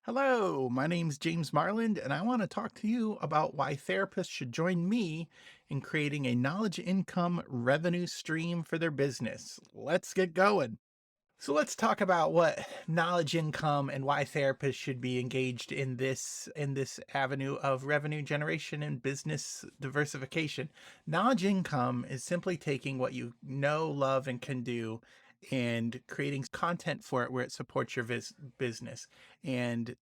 Hello, my name's James Marland, and I want to talk to you about why therapists should join me in creating a knowledge income revenue stream for their business. Let's get going. So let's talk about what knowledge income and why therapists should be engaged in this avenue of revenue generation and business diversification. Knowledge income is simply taking what you know, love, and can do and creating content for it where it supports your business. And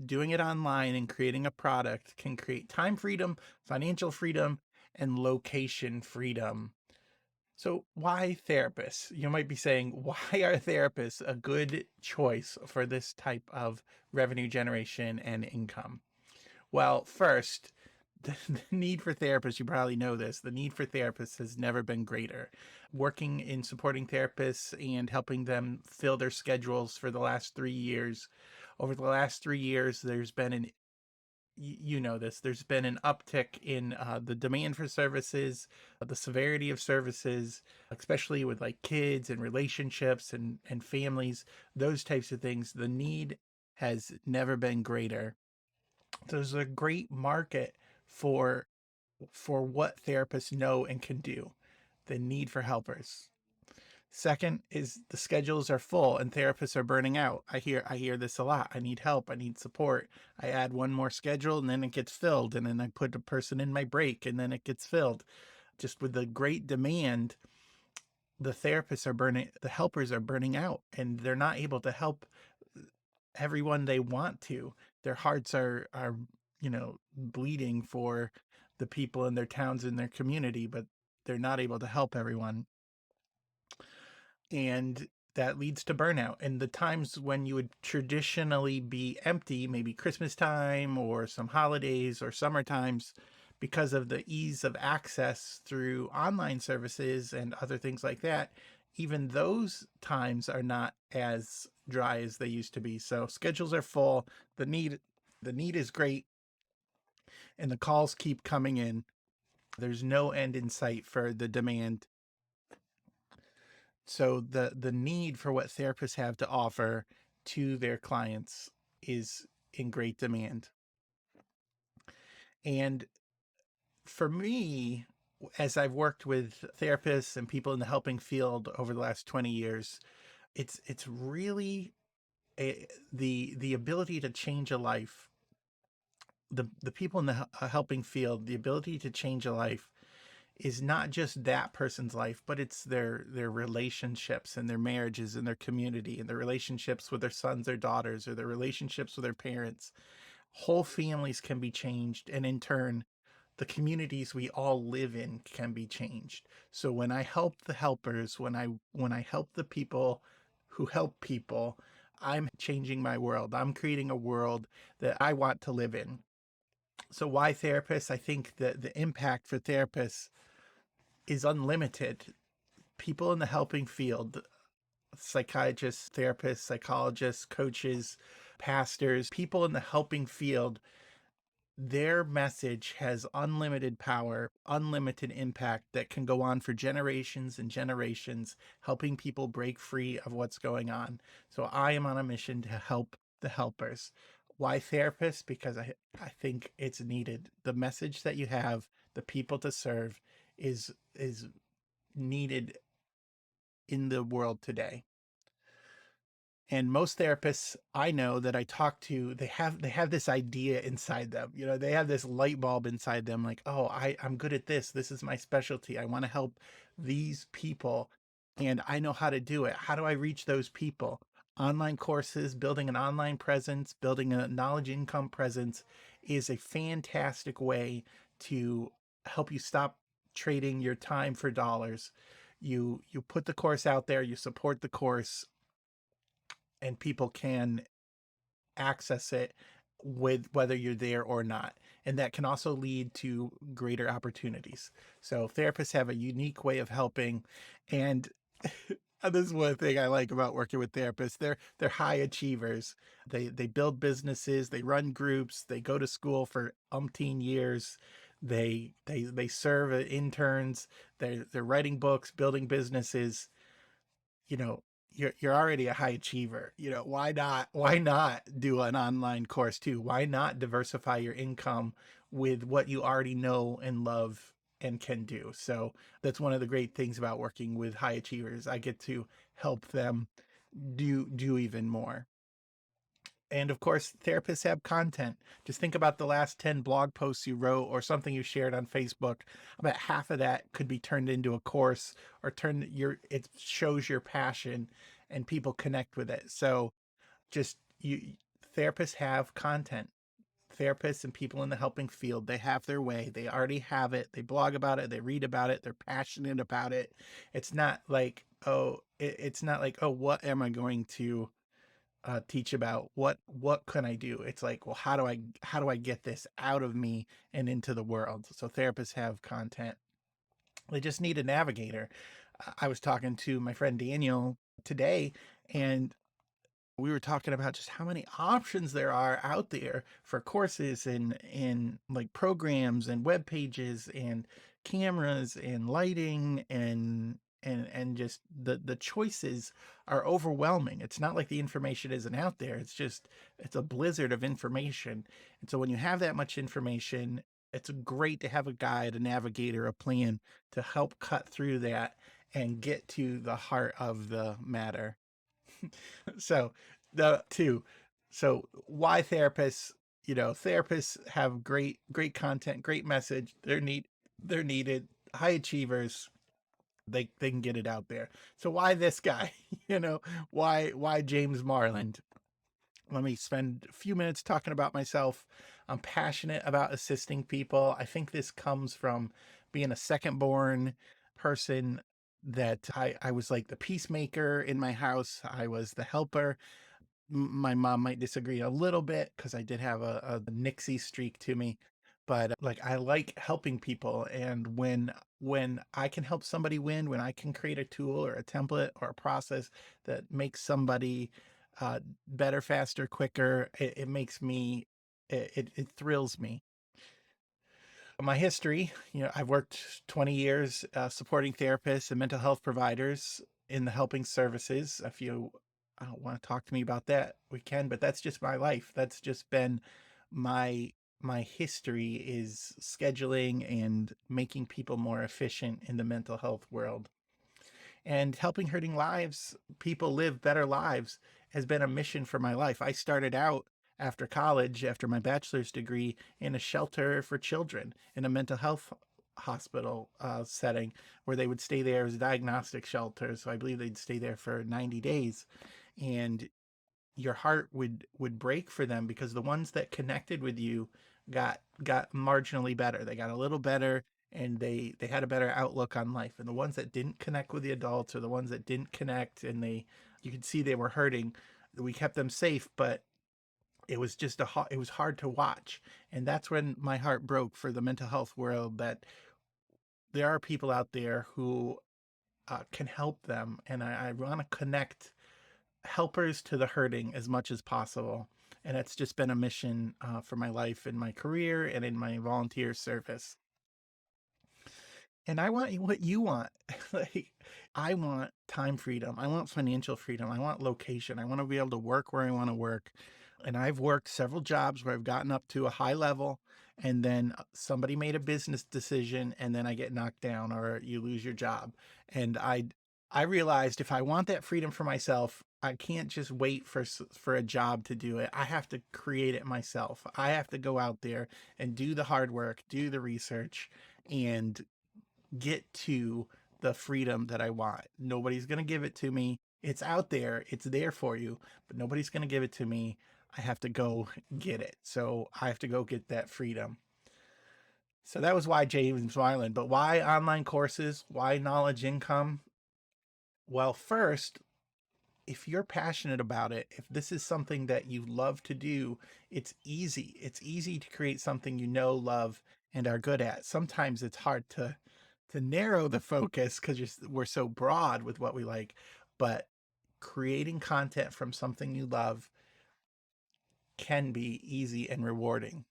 doing it online and creating a product can create time freedom, financial freedom, and location freedom. So, why therapists? You might be saying, why are therapists a good choice for this type of revenue generation and income? Well, first, the need for therapists, you probably know this, the need for therapists has never been greater. Working in supporting therapists and helping them fill their schedules for the last 3 years, over the last 3 years, there's been an you know this, there's been an uptick in the demand for services, the severity of services, especially with like kids and relationships and families, those types of things. The need has never been greater. There's a great market for what therapists know and can do. The need for helpers. Second is the schedules are full and therapists are burning out. I hear this a lot. I need help. I need support. I add one more schedule and then it gets filled. And then I put a person in my break and then it gets filled. Just with the great demand, the helpers are burning out and they're not able to help everyone they want to. Their hearts are, bleeding for the people in their towns and their community, but they're not able to help everyone, and that leads to burnout. And the times when you would traditionally be empty, maybe Christmas time or some holidays or summer times, because of the ease of access through online services and other things like that, even those times are not as dry as they used to be. So schedules are full, the need is great, and the calls keep coming in. There's no end in sight for the demand. So the need for what therapists have to offer to their clients is in great demand. And for me, as I've worked with therapists and people in the helping field over the last 20 years, it's really the ability to change a life. The people in the helping field, the ability to change a life is not just that person's life, but it's their relationships and their marriages and their community and their relationships with their sons or daughters or their relationships with their parents. Whole families can be changed, and in turn, the communities we all live in can be changed. So when I help the helpers, when I help the people who help people, I'm changing my world. I'm creating a world that I want to live in. So why therapists? I think that the impact for therapists is unlimited. People in the helping field, psychiatrists, therapists, psychologists, coaches, pastors, people in the helping field, their message has unlimited power, unlimited impact that can go on for generations and generations, helping people break free of what's going on. So I am on a mission to help the helpers. Why therapists? Because I think it's needed. The message that you have, the people to serve is needed in the world today. And most therapists I know that I talk to, they have this idea inside them. They have this light bulb inside them, like, oh, I'm good at this. This is my specialty. I want to help these people and I know how to do it. How do I reach those people? Online courses, building an online presence, building a knowledge income presence is a fantastic way to help you stop trading your time for dollars. You put the course out there, you support the course, and people can access it with whether you're there or not. And that can also lead to greater opportunities. So therapists have a unique way of helping. And this is one thing I like about working with therapists. They're high achievers. They build businesses, they run groups, they go to school for umpteen years. They serve as interns, they're writing books, building businesses. You know, you're already a high achiever. You know, why not do an online course too? Why not diversify your income with what you already know and love and can do? So that's one of the great things about working with high achievers. I get to help them do even more. And of course, therapists have content. Just think about the last 10 blog posts you wrote or something you shared on Facebook. About half of that could be turned into a course or it shows your passion and people connect with it. So just you therapists have content. Therapists and people in the helping field, they have their way. They already have it. They blog about it, they read about it, they're passionate about it. It's not like, oh, what am I going to teach about? What can I do? It's like, well, how do I get this out of me and into the world? So therapists have content. They just need a navigator. I was talking to my friend Daniel today, and we were talking about just how many options there are out there for courses and like programs and web pages and cameras and lighting and just the choices are overwhelming. It's not like the information isn't out there. It's a blizzard of information. And so when you have that much information, it's great to have a guide, a navigator, a plan to help cut through that and get to the heart of the matter. So the two. So why therapists? You know, therapists have great content, great message. They're needed. High achievers. They can get it out there. So why this guy? You know, why James Marland? Let me spend a few minutes talking about myself. I'm passionate about assisting people. I think this comes from being a second born person, that I was like the peacemaker in my house. I was the helper. My mom might disagree a little bit because I did have a Nixie streak to me, but like I like helping people. And when I can help somebody win, when I can create a tool or a template or a process that makes somebody better, faster, quicker, it makes me it thrills me. My history, you know, I've worked 20 years supporting therapists and mental health providers in the helping services. If you want to talk to me about that, we can, but that's just my life. That's just been my my history, is scheduling and making people more efficient in the mental health world, and helping hurting lives, people live better lives, has been a mission for my life. I started out after college, after my bachelor's degree, in a shelter for children in a mental health hospital setting, where they would stay there as a diagnostic shelter. So I believe they'd stay there for 90 days. And your heart would break for them, because the ones that connected with you got marginally better. They got a little better, and they had a better outlook on life. And the ones that didn't connect with the adults, or the ones that didn't connect, and you could see they were hurting, we kept them safe, but it was hard to watch. And that's when my heart broke for the mental health world, that there are people out there who can help them. And I want to connect helpers to the hurting as much as possible. And it's just been a mission for my life, in my career, and in my volunteer service. And I want what you want. Like, I want time freedom. I want financial freedom. I want location. I want to be able to work where I want to work. And I've worked several jobs where I've gotten up to a high level, and then somebody made a business decision, and then I get knocked down, or you lose your job. And I realized, if I want that freedom for myself, I can't just wait for a job to do it. I have to create it myself. I have to go out there and do the hard work, do the research, and get to the freedom that I want. Nobody's going to give it to me. It's out there, it's there for you, but nobody's going to give it to me. I have to go get it. So I have to go get that freedom. So that was why James Marland. But why online courses? Why knowledge income? Well, first, if you're passionate about it, if this is something that you love to do, it's easy. It's easy to create something you know, love, and are good at. Sometimes it's hard to narrow the focus, because we're so broad with what we like. But creating content from something you love can be easy and rewarding.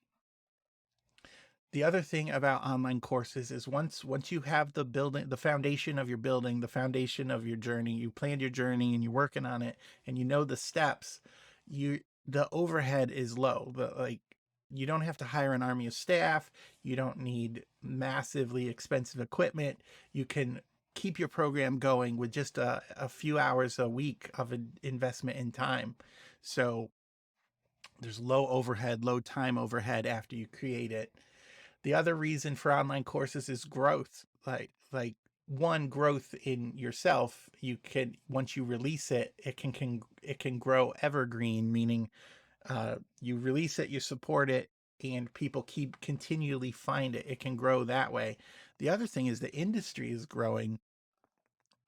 The other thing about online courses is once you have the building, the foundation of your building, the foundation of your journey, you planned your journey and you're working on it and you know the steps, you the overhead is low. But like you don't have to hire an army of staff, you don't need massively expensive equipment. You can keep your program going with just a few hours a week of an investment in time. So there's low overhead, low time overhead after you create it. The other reason for online courses is growth. Like one, growth in yourself. You can, once you release it, it can grow evergreen, meaning you release it, you support it, and people keep continually find it. It can grow that way. The other thing is the industry is growing.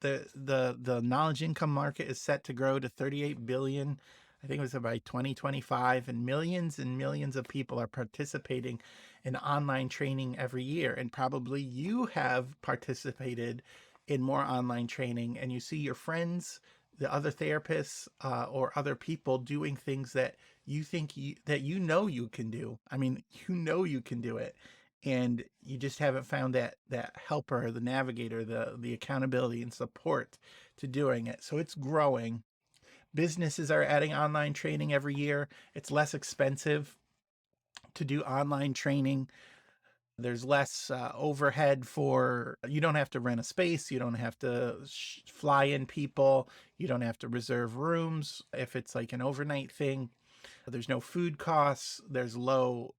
The knowledge income market is set to grow to 38 billion. I think it was by 2025, and millions of people are participating in online training every year. And probably you have participated in more online training, and you see your friends, the other therapists, or other people doing things that that you know you can do. I mean, you know you can do it, and you just haven't found that helper, the navigator, the accountability and support to doing it. So it's growing. Businesses are adding online training every year. It's less expensive to do online training. There's less overhead. For you don't have to rent a space, you don't have to fly in people, you don't have to reserve rooms if it's like an overnight thing. There's no food costs, there's low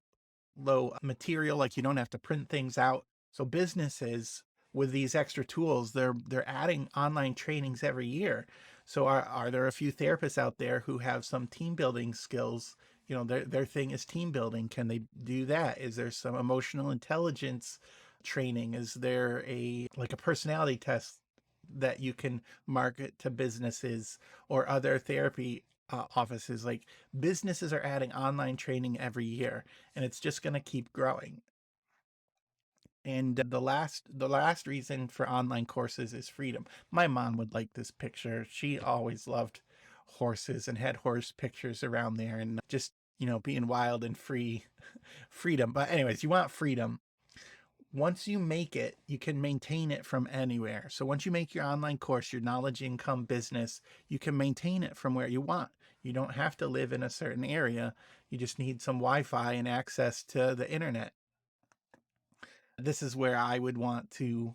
material, like you don't have to print things out. So businesses with these extra tools, they're adding online trainings every year. So are there a few therapists out there who have some team building skills? You know, their thing is team building. Can they do that? Is there some emotional intelligence training? Is there a like a personality test that you can market to businesses or other therapy offices? Like businesses are adding online training every year, and it's just going to keep growing. And the last reason for online courses is freedom. My mom would like this picture. She always loved horses and had horse pictures around there, and just, you know, being wild and free. Freedom. But anyways, you want freedom. Once you make it, you can maintain it from anywhere. So once you make your online course, your knowledge income business, you can maintain it from where you want. You don't have to live in a certain area. You just need some Wi-Fi and access to the internet. This is where I would want to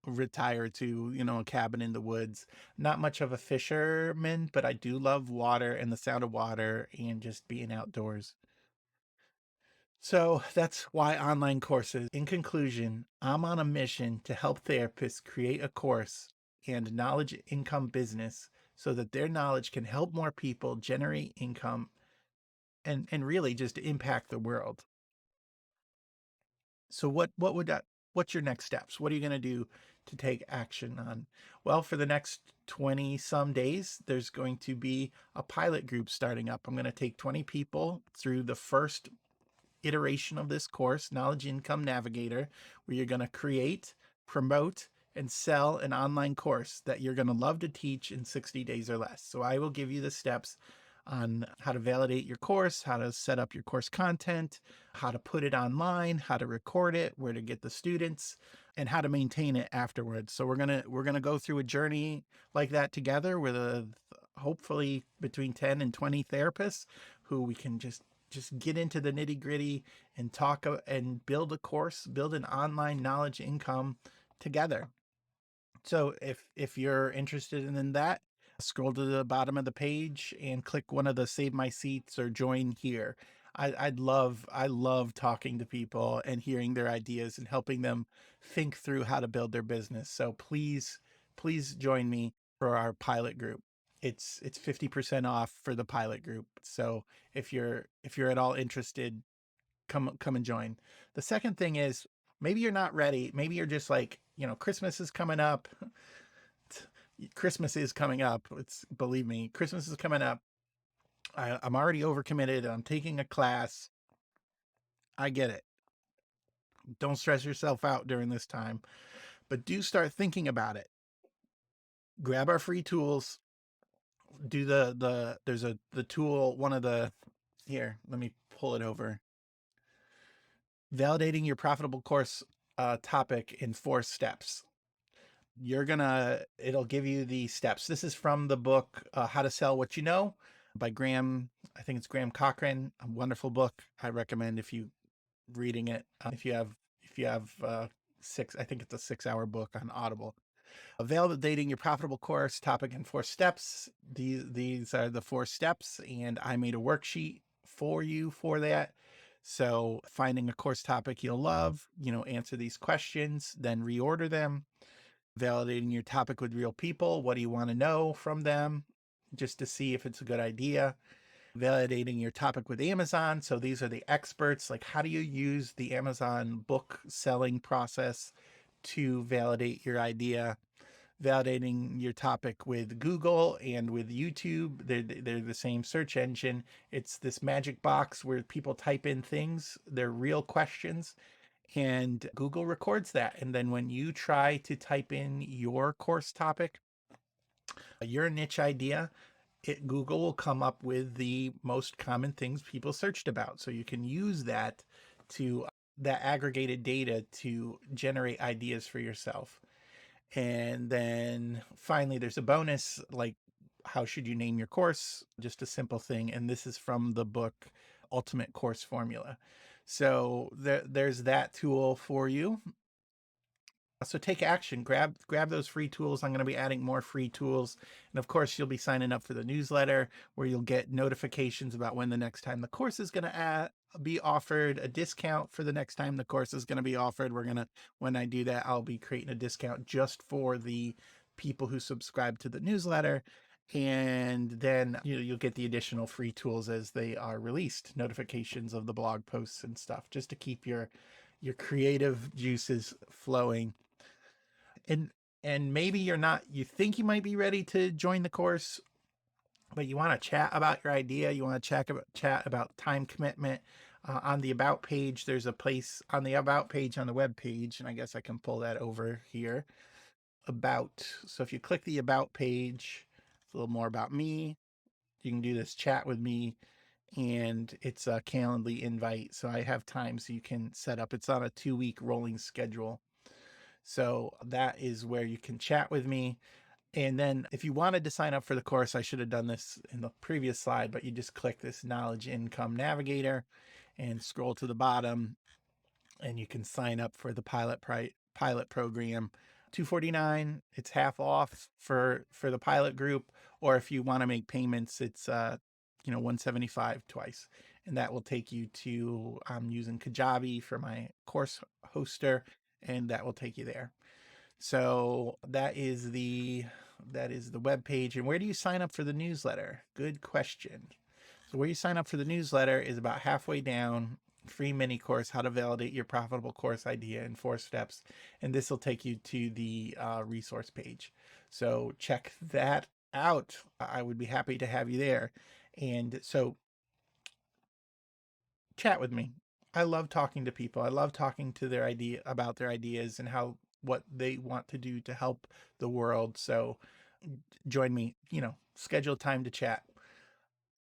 retire to, you know, a cabin in the woods. Not much of a fisherman, but I do love water and the sound of water and just being outdoors. So that's why online courses. In conclusion, I'm on a mission to help therapists create a course and knowledge income business so that their knowledge can help more people generate income and really just impact the world. So what's your next steps? What are you going to do to take action on? Well, for the next 20 some days, there's going to be a pilot group starting up. I'm going to take 20 people through the first iteration of this course, Knowledge Income Navigator, where you're going to create, promote, and sell an online course that you're going to love to teach in 60 days or less. So I will give you the steps on how to validate your course, how to set up your course content, how to put it online, how to record it, where to get the students, and how to maintain it afterwards. So we're going to go through a journey like that together with hopefully between 10 and 20 therapists who we can just get into the nitty gritty and talk and build a course, build an online knowledge income together. So if you're interested in that, scroll to the bottom of the page and click one of the save my seats or join here. I love talking to people and hearing their ideas and helping them think through how to build their business. So please join me for our pilot group. It's 50% off for the pilot group. So if you're at all interested, come and join. The second thing is, maybe you're not ready. Maybe you're just like, you know, Christmas is coming up. Christmas is coming up. It's believe me, Christmas is coming up. I'm already overcommitted. I'm taking a class. I get it. Don't stress yourself out during this time, but do start thinking about it. Grab our free tools. Do there's the tool, one of the, here, let me pull it over. Validating your profitable course topic in 4 steps. It'll give you the steps. This is from the book How to Sell What You Know by Graham. I think it's Graham Cochran. A wonderful book. I recommend if you reading it. If you have 6, I think it's a 6-hour book on Audible. Validating your profitable course topic in 4 steps. These are the 4 steps, and I made a worksheet for you for that. So finding a course topic you'll love, answer these questions, then reorder them. Validating your topic with real people. What do you want to know from them? Just to see if it's a good idea. Validating your topic with Amazon. So these are the experts. Like, how do you use the Amazon book selling process to validate your idea? Validating your topic with Google and with YouTube. They're the same search engine. It's this magic box where people type in things, they're real questions, and Google records that. And then when you try to type in your course topic, your niche idea, Google will come up with the most common things people searched about. So you can use that that aggregated data to generate ideas for yourself. And then finally, there's a bonus, like how should you name your course? Just a simple thing. And this is from the book Ultimate Course Formula. So there's that tool for you. So take action, grab those free tools. I'm going to be adding more free tools. And of course, you'll be signing up for the newsletter where you'll get notifications about when the next time the course is going to be offered, a discount for the next time the course is going to be offered. When I do that, I'll be creating a discount just for the people who subscribe to the newsletter. And then you'll get the additional free tools as they are released, notifications of the blog posts and stuff, just to keep your creative juices flowing. And maybe you think you might be ready to join the course, but you want to chat about your idea. You want to chat about time commitment. On the About page, there's a place on the About page on the web page, and I guess I can pull that over here. About. So if you click the About page, it's a little more about me. You can do this chat with me, and it's a Calendly invite. So I have time so you can set up. It's on a 2-week rolling schedule. So that is where you can chat with me. And then if you wanted to sign up for the course, I should have done this in the previous slide, but you just click this Knowledge Income Navigator and scroll to the bottom, and you can sign up for the pilot program. $249, it's half off for the pilot group, or if you want to make payments, it's $175 twice, and that will take you to, I'm using Kajabi for my course hoster, and that will take you there. So that is the web page. And where do you sign up for the newsletter? Good question. So where you sign up for the newsletter is about halfway down. Free mini course, how to validate your profitable course idea in 4 steps. And this will take you to the resource page. So check that out. I would be happy to have you there. And so chat with me. I love talking to people. I love talking to about their ideas and what they want to do to help the world. So join me, schedule time to chat.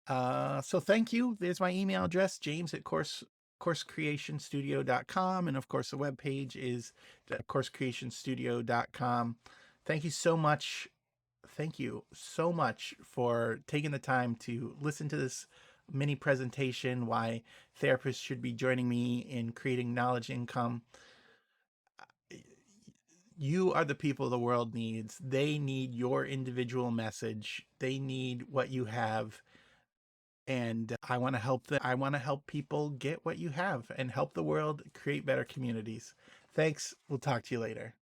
So thank you. There's my email address, James at coursecreationstudio.com. And of course, the webpage is coursecreationstudio.com. Thank you so much. Thank you so much for taking the time to listen to this mini presentation, why therapists should be joining me in creating knowledge income. You are the people the world needs. They need your individual message. They need what you have. And I want to help them. I want to help people get what you have and help the world create better communities. Thanks. We'll talk to you later.